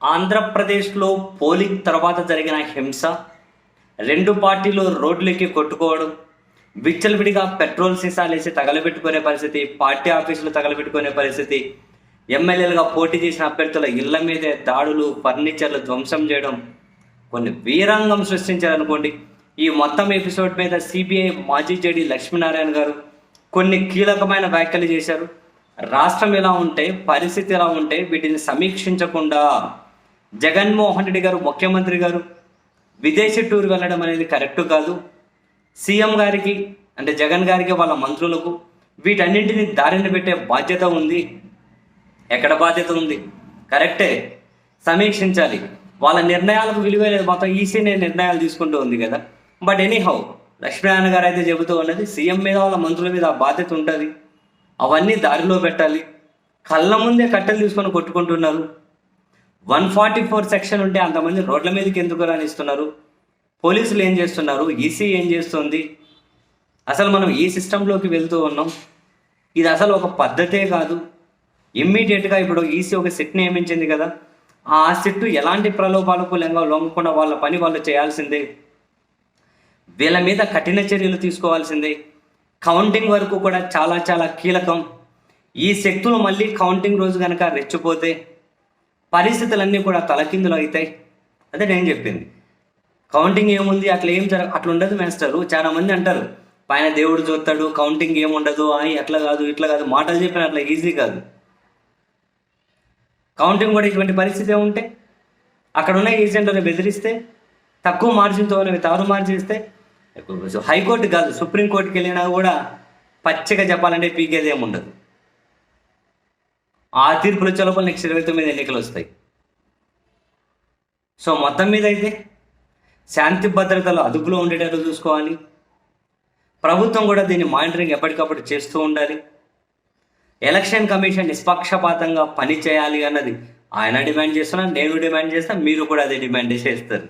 ఆంధ్రప్రదేశ్లో పోలింగ్ తర్వాత జరిగిన హింస, రెండు పార్టీలు రోడ్లెక్కి కొట్టుకోవడం, విచ్చలవిడిగా పెట్రోల్ సీసాలేసి తగలబెట్టుకునే పరిస్థితి, పార్టీ ఆఫీసులు తగలబెట్టుకునే పరిస్థితి, ఎమ్మెల్యేలుగా పోటీ చేసిన అభ్యర్థుల ఇళ్ల మీదే దాడులు, ఫర్నిచర్లు ధ్వంసం చేయడం, కొన్ని వీరంగం సృష్టించారనుకోండి. ఈ మొత్తం ఎపిసోడ్ మీద సిబిఐ మాజీ జేడీ లక్ష్మీనారాయణ గారు కొన్ని కీలకమైన వ్యాఖ్యలు చేశారు. రాష్ట్రం ఎలా ఉంటే, పరిస్థితి ఎలా ఉంటే వీటిని సమీక్షించకుండా జగన్మోహన్ రెడ్డి గారు, ముఖ్యమంత్రి గారు విదేశీ టూర్ వెళ్ళడం అనేది కరెక్ట్ కాదు. సీఎం గారికి అంటే జగన్ గారికి, వాళ్ళ మంత్రులకు వీటన్నింటినీ దారిన పెట్టే బాధ్యత ఉంది. ఎక్కడ బాధ్యత ఉంది? కరెక్టే, సమీక్షించాలి. వాళ్ళ నిర్ణయాలకు విలువ లేదు, మొత్తం ఈసీనే నిర్ణయాలు తీసుకుంటూ ఉంది కదా. బట్ ఎనీహౌ లక్ష్మీనారాయణ గారు అయితే చెబుతూ ఉన్నది, సీఎం మీద వాళ్ళ మంత్రుల మీద ఆ బాధ్యత ఉంటుంది. అవన్నీ దారిలో పెట్టాలి. కళ్ళ ముందే కట్టెలు తీసుకొని కొట్టుకుంటున్నారు. 144 సెక్షన్ ఉంటే అంతమంది రోడ్ల మీదకి ఎందుకు రానిస్తున్నారు? పోలీసులు ఏం చేస్తున్నారు? ఈసీ ఏం చేస్తుంది? అసలు మనం ఈ సిస్టంలోకి వెళ్తూ ఉన్నాం. ఇది అసలు ఒక పద్ధతే కాదు. ఇమ్మీడియట్గా ఇప్పుడు ఈసీ ఒక సిట్ నియమించింది కదా, ఆ సిట్టు ఎలాంటి ప్రలోభాలకు లొంగకుండా వాళ్ళ పని వాళ్ళు చేయాల్సిందే. వీళ్ళ మీద కఠిన చర్యలు తీసుకోవాల్సిందే. కౌంటింగ్ వరకు కూడా చాలా చాలా కీలకం. ఈ శక్తులు మళ్ళీ కౌంటింగ్ రోజు కనుక రెచ్చిపోతే పరిస్థితులన్నీ కూడా తలకిందులు అవుతాయి. అదే నేను చెప్పింది. కౌంటింగ్ ఏముంది, అట్లా అట్లా ఉండదు మాస్టరు. చాలా మంది అంటారు పైన దేవుడు చూస్తాడు, కౌంటింగ్ ఏముండదు అని. అట్లా కాదు, ఇట్లా కాదు, మాటలు చెప్పిన అట్లా ఈజీ కాదు. కౌంటింగ్ కూడా ఇటువంటి పరిస్థితి ఏముంటే అక్కడ ఉన్న ఏజెంట్లను బెదిరిస్తే, తక్కువ మార్జిన్తో తారు మార్జిన్ ఇస్తే, హైకోర్టు కాదు సుప్రీంకోర్టుకి వెళ్ళినా కూడా పచ్చిగా చెప్పాలంటే పీకేది ఏముండదు. ఆ తీర్పులు వచ్చే లోపల నెక్స్ట్ 29 ఎన్నికలు వస్తాయి. సో మొత్తం మీద అయితే శాంతి భద్రతలు అదుపులో ఉండేటట్టు చూసుకోవాలి. ప్రభుత్వం కూడా దీన్ని మానిటరింగ్ ఎప్పటికప్పుడు చేస్తూ ఉండాలి. ఎలక్షన్ కమిషన్ నిష్పక్షపాతంగా పని చేయాలి అన్నది ఆయన డిమాండ్ చేస్తున్నా, నేను డిమాండ్ చేస్తా, మీరు కూడా అదే డిమాండ్ చేస్తారు.